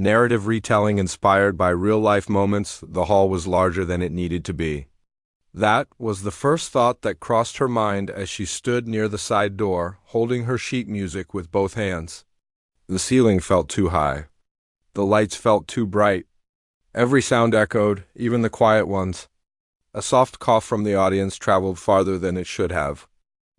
Narrative retelling inspired by real-life moments, the hall was larger than it needed to be. That was the first thought that crossed her mind as she stood near the side door, holding her sheet music with both hands. The ceiling felt too high. The lights felt too bright. Every sound echoed, even the quiet ones. A soft cough from the audience traveled farther than it should have.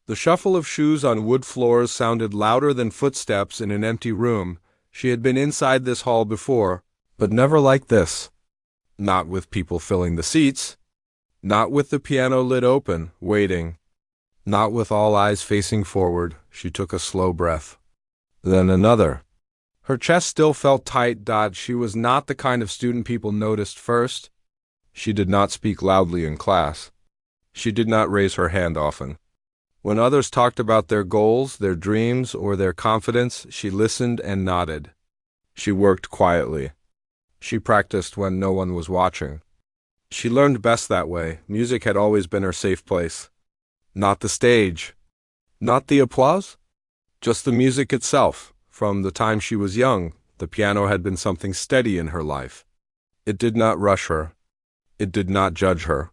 The shuffle of shoes on wood floors sounded louder than footsteps in an empty room. She had been inside this hall before, but never like this. Not with people filling the seats. Not with the piano lid open, waiting. Not with all eyes facing forward. She took a slow breath. Then another. Her chest still felt tight. She was not the kind of student people noticed first. She did not speak loudly in class. She did not raise her hand often. When others talked about their goals, their dreams, or their confidence, she listened and nodded. She worked quietly. She practiced when no one was watching. She learned best that way. Music had always been her safe place. Not the stage. Not the applause. Just the music itself. From the time she was young, the piano had been something steady in her life. It did not rush her. It did not judge her.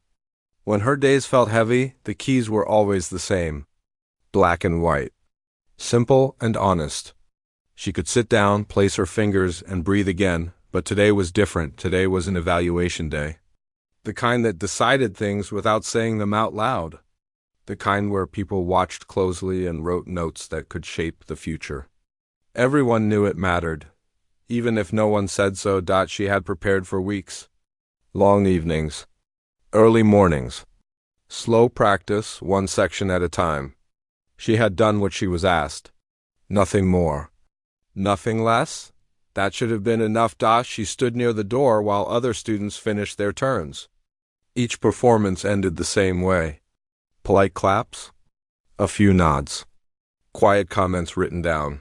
When her days felt heavy, the keys were always the same. Black and white. Simple and honest. She could sit down, place her fingers, and breathe again, but today was different. Today was an evaluation day. The kind that decided things without saying them out loud. The kind where people watched closely and wrote notes that could shape the future. Everyone knew it mattered, even if no one said so. She had prepared for weeks. Long evenings. Early mornings. Slow practice, one section at a time. She had done what she was asked. Nothing more. Nothing less? That should have been enough. She stood near the door while other students finished their turns. Each performance ended the same way. Polite claps. A few nods. Quiet comments written down.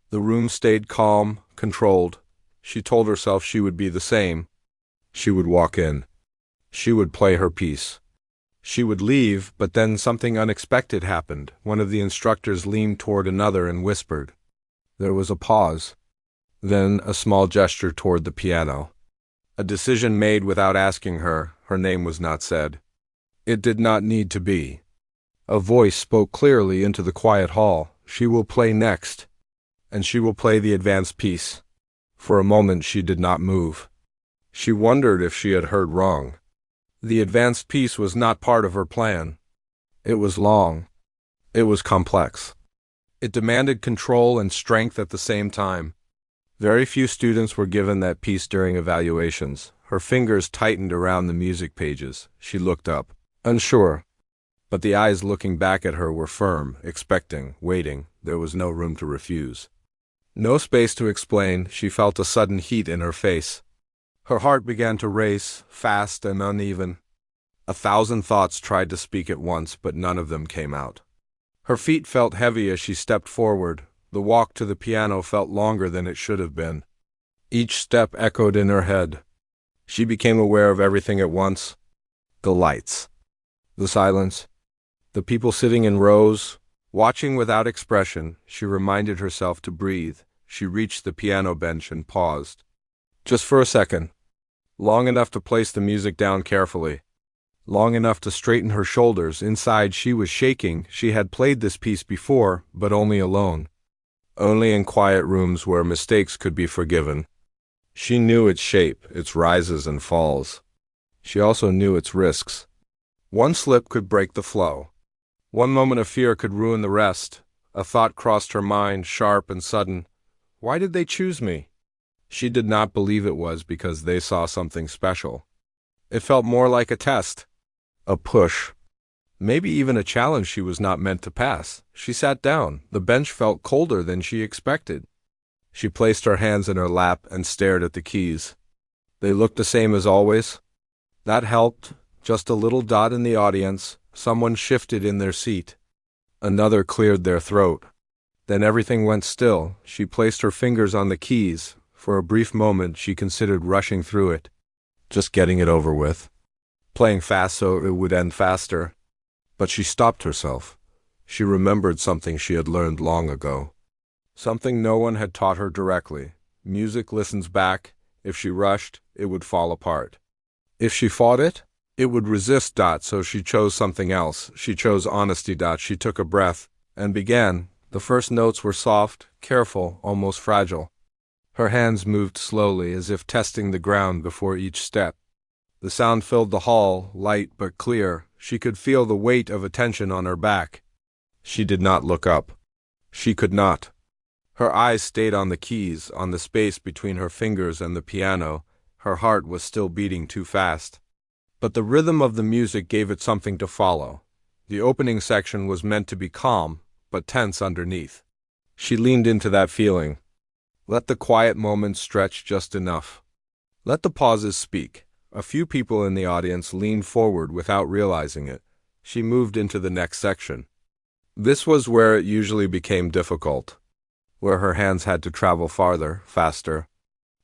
The room stayed calm, controlled. She told herself she would be the same. She would walk in. She would play her piece. She would leave, but then something unexpected happened. One of the instructors leaned toward another and whispered. There was a pause. Then a small gesture toward the piano. A decision made without asking her. Her name was not said. It did not need to be. A voice spoke clearly into the quiet hall. She will play next. And she will play the advanced piece. For a moment she did not move. She wondered if she had heard wrong. The advanced piece was not part of her plan. It was long. It was complex. It demanded control and strength at the same time. Very few students were given that piece during evaluations. Her fingers tightened around the music pages. She looked up, unsure. But the eyes looking back at her were firm, expecting, waiting. There was no room to refuse. No space to explain. She felt a sudden heat in her face. Her heart began to race, fast and uneven. 1,000 thoughts tried to speak at once, but none of them came out. Her feet felt heavy as she stepped forward. The walk to the piano felt longer than it should have been. Each step echoed in her head. She became aware of everything at once. The lights. The silence. The people sitting in rows, watching without expression. She reminded herself to breathe. She reached the piano bench and paused. Just for a second. Long enough to place the music down carefully. Long enough to straighten her shoulders. Inside she was shaking. She had played this piece before, but only alone. Only in quiet rooms where mistakes could be forgiven. She knew its shape, its rises and falls. She also knew its risks. One slip could break the flow. One moment of fear could ruin the rest. A thought crossed her mind, sharp and sudden. Why did they choose me? She did not believe it was because they saw something special. It felt more like a test. A push. Maybe even a challenge she was not meant to pass. She sat down. The bench felt colder than she expected. She placed her hands in her lap and stared at the keys. They looked the same as always. That helped. Just a little dot in the audience. Someone shifted in their seat. Another cleared their throat. Then everything went still. She placed her fingers on the keys. For a brief moment she considered rushing through it. Just getting it over with. Playing fast so it would end faster. But she stopped herself. She remembered something she had learned long ago. Something no one had taught her directly. Music listens back. If she rushed, it would fall apart. If she fought it, it would resist. So she chose something else. She chose honesty. She took a breath and began. The first notes were soft, careful, almost fragile. Her hands moved slowly, as if testing the ground before each step. The sound filled the hall, light but clear. She could feel the weight of attention on her back. She did not look up. She could not. Her eyes stayed on the keys, on the space between her fingers and the piano. Her heart was still beating too fast. But the rhythm of the music gave it something to follow. The opening section was meant to be calm, but tense underneath. She leaned into that feeling. Let the quiet moments stretch just enough. Let the pauses speak. A few people in the audience leaned forward without realizing it. She moved into the next section. This was where it usually became difficult, where her hands had to travel farther, faster.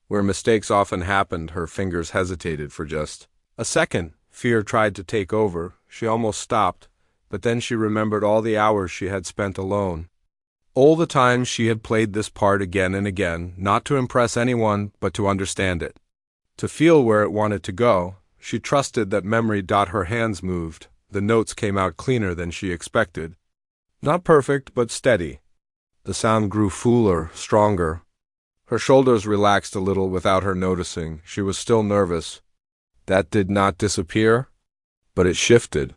Where mistakes often happened, her fingers hesitated for just a second. Fear tried to take over. She almost stopped, but then she remembered all the hours she had spent alone. All the times she had played this part again and again, not to impress anyone, but to understand it. To feel where it wanted to go. She trusted that memory. Her hands moved. The notes came out cleaner than she expected. Not perfect, but steady. The sound grew fuller, stronger. Her shoulders relaxed a little without her noticing. She was still nervous. That did not disappear, but it shifted.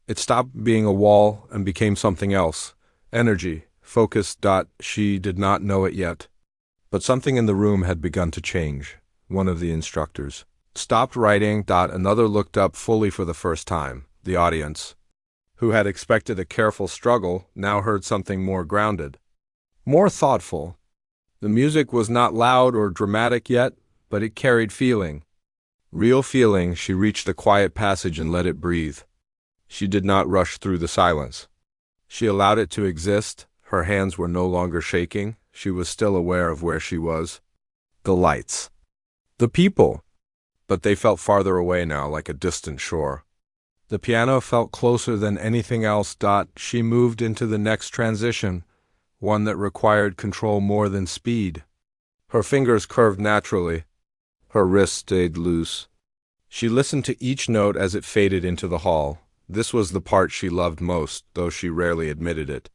It stopped being a wall and became something else. Energy, focus. She did not know it yet. But something in the room had begun to change. One of the instructors stopped writing. Another looked up fully for the first time. The audience, who had expected a careful struggle, now heard something more grounded, more thoughtful. The music was not loud or dramatic yet, but it carried feeling. Real feeling. She reached the quiet passage and let it breathe. She did not rush through the silence. She allowed it to exist. Her hands were no longer shaking. She was still aware of where she was. The lights. The people. But they felt farther away now, like a distant shore. The piano felt closer than anything else. She moved into the next transition, one that required control more than speed. Her fingers curved naturally. Her wrists stayed loose. She listened to each note as it faded into the hall. This was the part she loved most, though she rarely admitted it.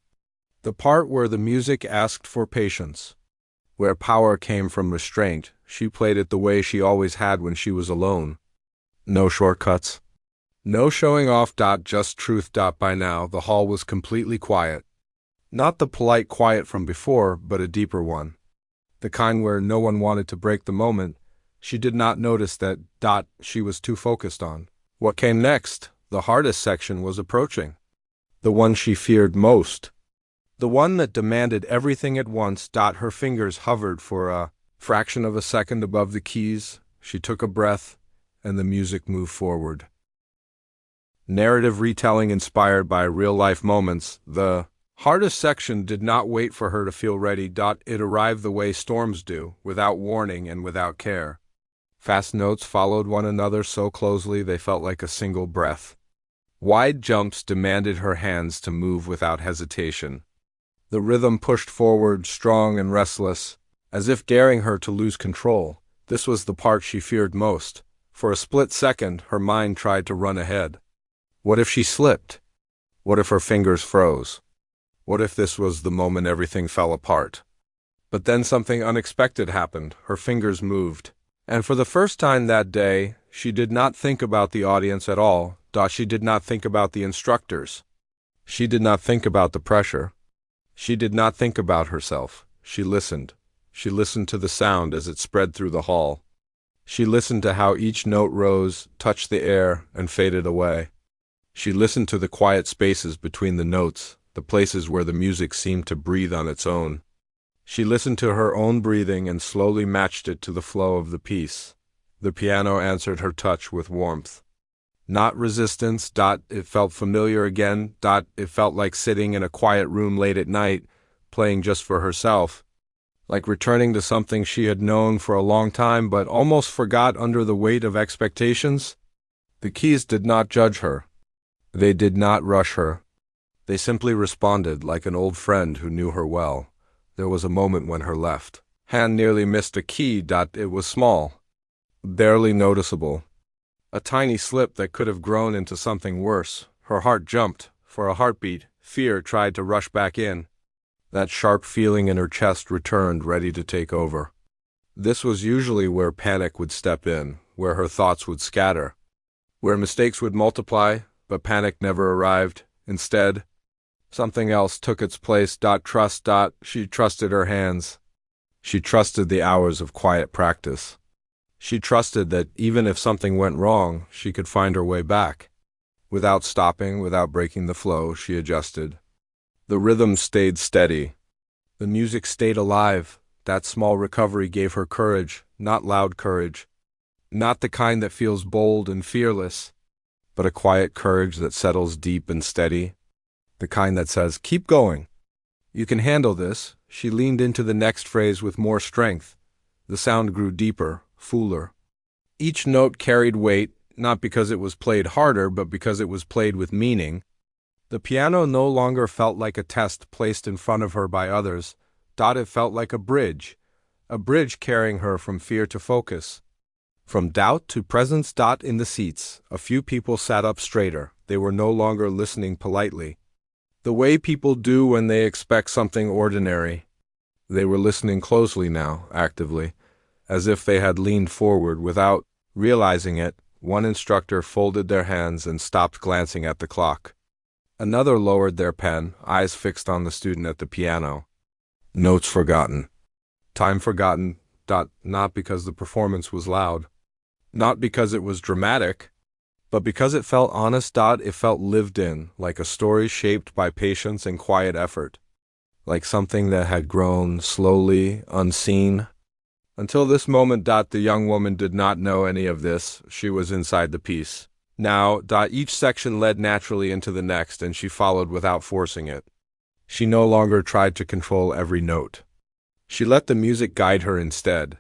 The part where the music asked for patience, where power came from restraint. She played it the way she always had when she was alone. No shortcuts. No showing off. Just truth. By now, the hall was completely quiet. Not the polite quiet from before, but a deeper one. The kind where no one wanted to break the moment. She did not notice that. She was too focused on what came next. The hardest section was approaching. The one she feared most. The one that demanded everything at once. Her fingers hovered for a fraction of a second above the keys. She took a breath, and the music moved forward. Narrative retelling inspired by real-life moments. The hardest section did not wait for her to feel ready. It arrived the way storms do, without warning and without care. Fast notes followed one another so closely they felt like a single breath. Wide jumps demanded her hands to move without hesitation. The rhythm pushed forward, strong and restless, as if daring her to lose control. This was the part she feared most. For a split second, her mind tried to run ahead. What if she slipped? What if her fingers froze? What if this was the moment everything fell apart? But then something unexpected happened. Her fingers moved. And for the first time that day, she did not think about the audience at all. She did not think about the instructors. She did not think about the pressure. She did not think about herself. She listened. She listened to the sound as it spread through the hall. She listened to how each note rose, touched the air, and faded away. She listened to the quiet spaces between the notes, the places where the music seemed to breathe on its own. She listened to her own breathing and slowly matched it to the flow of the piece. The piano answered her touch with warmth. Not resistance. It felt familiar again. It felt like sitting in a quiet room late at night, playing just for herself. Like returning to something she had known for a long time but almost forgot under the weight of expectations. The keys did not judge her. They did not rush her. They simply responded like an old friend who knew her well. There was a moment when her left Hand nearly missed a key. It was small, barely noticeable. A tiny slip that could have grown into something worse. Her heart jumped. For a heartbeat, fear tried to rush back in. That sharp feeling in her chest returned, ready to take over. This was usually where panic would step in, where her thoughts would scatter, where mistakes would multiply, but panic never arrived. Instead, something else took its place. Trust. She trusted her hands. She trusted the hours of quiet practice. She trusted that even if something went wrong, she could find her way back. Without stopping, without breaking the flow, she adjusted. The rhythm stayed steady. The music stayed alive. That small recovery gave her courage, not loud courage. Not the kind that feels bold and fearless, but a quiet courage that settles deep and steady. The kind that says, keep going. You can handle this. She leaned into the next phrase with more strength. The sound grew deeper, fuller. Each note carried weight, not because it was played harder, but because it was played with meaning. The piano no longer felt like a test placed in front of her by others. It felt like a bridge carrying her from fear to focus, from doubt to presence. In the seats, a few people sat up straighter. They were no longer listening politely, the way people do when they expect something ordinary. They were listening closely now, actively, as if they had leaned forward without realizing it. One instructor folded their hands and stopped glancing at the clock. Another lowered their pen, eyes fixed on the student at the piano. Notes forgotten. Time forgotten. Not because the performance was loud, not because it was dramatic, but because it felt honest. It felt lived in, like a story shaped by patience and quiet effort, like something that had grown slowly, unseen. Until this moment. The young woman did not know any of this. She was inside the piece. Now. Each section led naturally into the next, and she followed without forcing it. She no longer tried to control every note. She let the music guide her instead.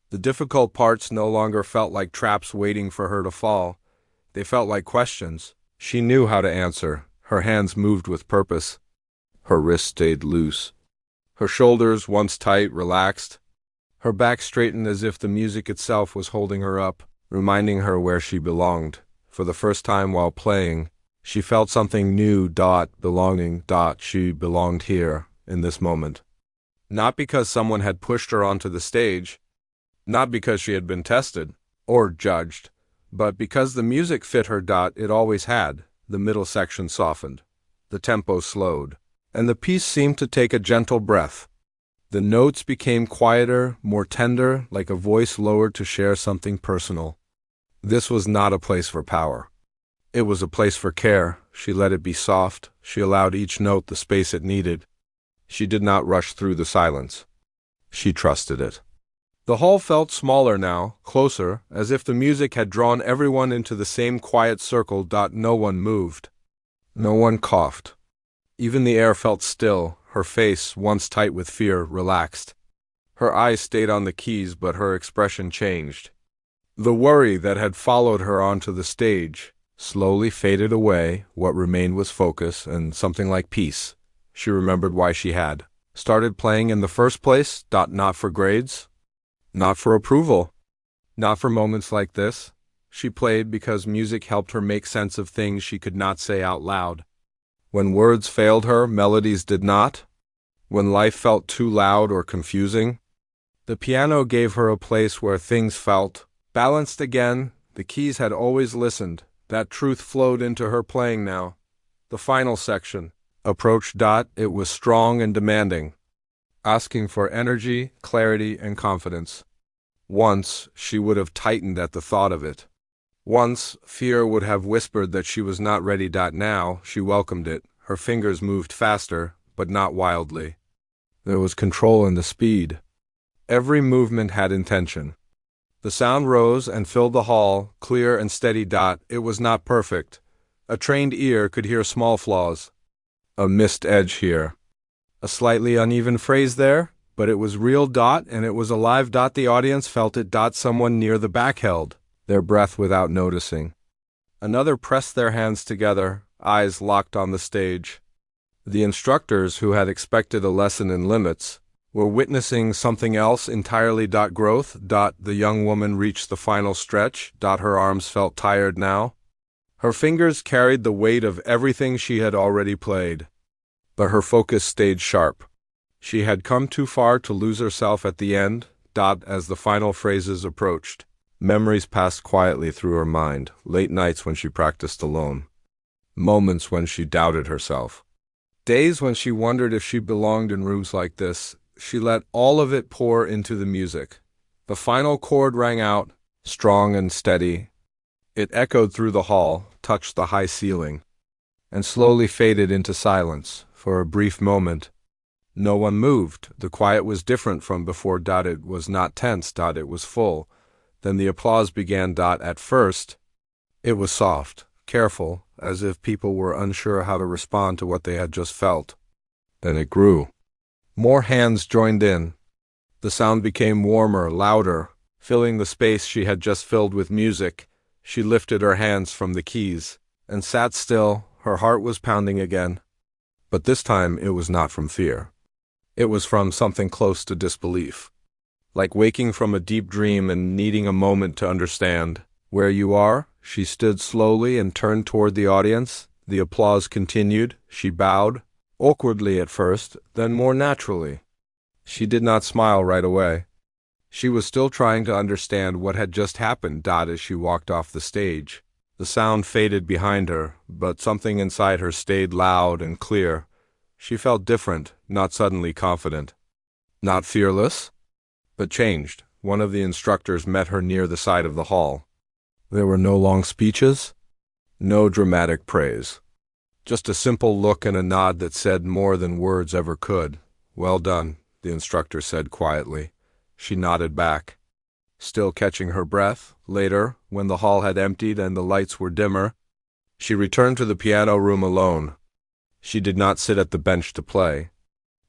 The difficult parts no longer felt like traps waiting for her to fall. They felt like questions. She knew how to answer. Her hands moved with purpose. Her wrists stayed loose. Her shoulders, once tight, relaxed. Her back straightened as if the music itself was holding her up, reminding her where she belonged. For the first time while playing, she felt something new. Belonging. She belonged here, in this moment. Not because someone had pushed her onto the stage, not because she had been tested or judged, but because the music fit her. It always had. The middle section softened. The tempo slowed, and the piece seemed to take a gentle breath. The notes became quieter, more tender, like a voice lowered to share something personal. This was not a place for power. It was a place for care. She let it be soft. She allowed each note the space it needed. She did not rush through the silence. She trusted it. The hall felt smaller now, closer, as if the music had drawn everyone into the same quiet circle. No one moved. No one coughed. Even the air felt still. Her face, once tight with fear, relaxed. Her eyes stayed on the keys, but her expression changed. The worry that had followed her onto the stage slowly faded away. What remained was focus and something like peace. She remembered why she had started playing in the first place. Not for grades, not for approval, not for moments like this. She played because music helped her make sense of things she could not say out loud. When words failed her, melodies did not. When life felt too loud or confusing, the piano gave her a place where things felt balanced again. The keys had always listened. That truth flowed into her playing now. The final section approached. It was strong and demanding, asking for energy, clarity, and confidence. Once, she would have tightened at the thought of it. Once, fear would have whispered that she was not ready. Now, she welcomed it. Her fingers moved faster, but not wildly. There was control in the speed. Every movement had intention. The sound rose and filled the hall, clear and steady. It was not perfect. A trained ear could hear small flaws. A missed edge here. A slightly uneven phrase there, but it was real. And it was alive. The audience felt it. Someone near the back held their breath without noticing. Another pressed their hands together, eyes locked on the stage. The instructors, who had expected a lesson in limits, were witnessing something else entirely. Growth. The young woman reached the final stretch. Her arms felt tired now. Her fingers carried the weight of everything she had already played. But her focus stayed sharp. She had come too far to lose herself at the end. As the final phrases approached, memories passed quietly through her mind. Late nights when she practiced alone. Moments when she doubted herself. Days when she wondered if she belonged in rooms like this. She let all of it pour into the music. The final chord rang out, strong and steady. It echoed through the hall, touched the high ceiling, and slowly faded into silence. For a brief moment, no one moved. The quiet was different from before. It was not tense. It was full. Then the applause began. At first, it was soft, careful, as if people were unsure how to respond to what they had just felt. Then it grew. More hands joined in. The sound became warmer, louder, filling the space she had just filled with music. She lifted her hands from the keys and sat still. Her heart was pounding again. But this time it was not from fear. It was from something close to disbelief. Like waking from a deep dream and needing a moment to understand. Where you are? She stood slowly and turned toward the audience. The applause continued. She bowed, awkwardly at first, then more naturally. She did not smile right away. She was still trying to understand what had just happened. As she walked off the stage, the sound faded behind her, but something inside her stayed loud and clear. She felt different, not suddenly confident. Not fearless, but changed. One of the instructors met her near the side of the hall. There were no long speeches, no dramatic praise. Just a simple look and a nod that said more than words ever could. "Well done," the instructor said quietly. She nodded back, still catching her breath. Later, when the hall had emptied and the lights were dimmer, she returned to the piano room alone. She did not sit at the bench to play.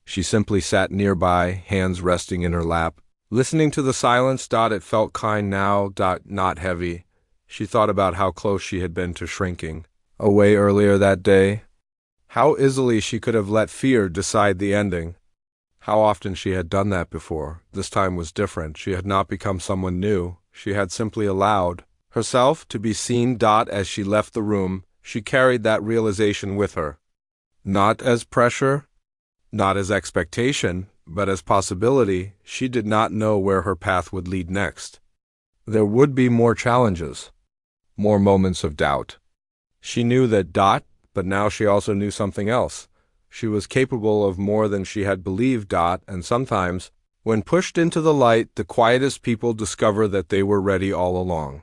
She simply sat nearby, hands resting in her lap, listening to the silence. It felt kind now, not heavy. She thought about how close she had been to shrinking away earlier that day. How easily she could have let fear decide the ending. How often she had done that before. This time was different. She had not become someone new. She had simply allowed herself to be seen. As she left the room, she carried that realization with her. Not as pressure, not as expectation, but as possibility. She did not know where her path would lead next. There would be more challenges, more moments of doubt. She knew that. But now she also knew something else. She was capable of more than she had believed. And sometimes, when pushed into the light, the quietest people discover that they were ready all along.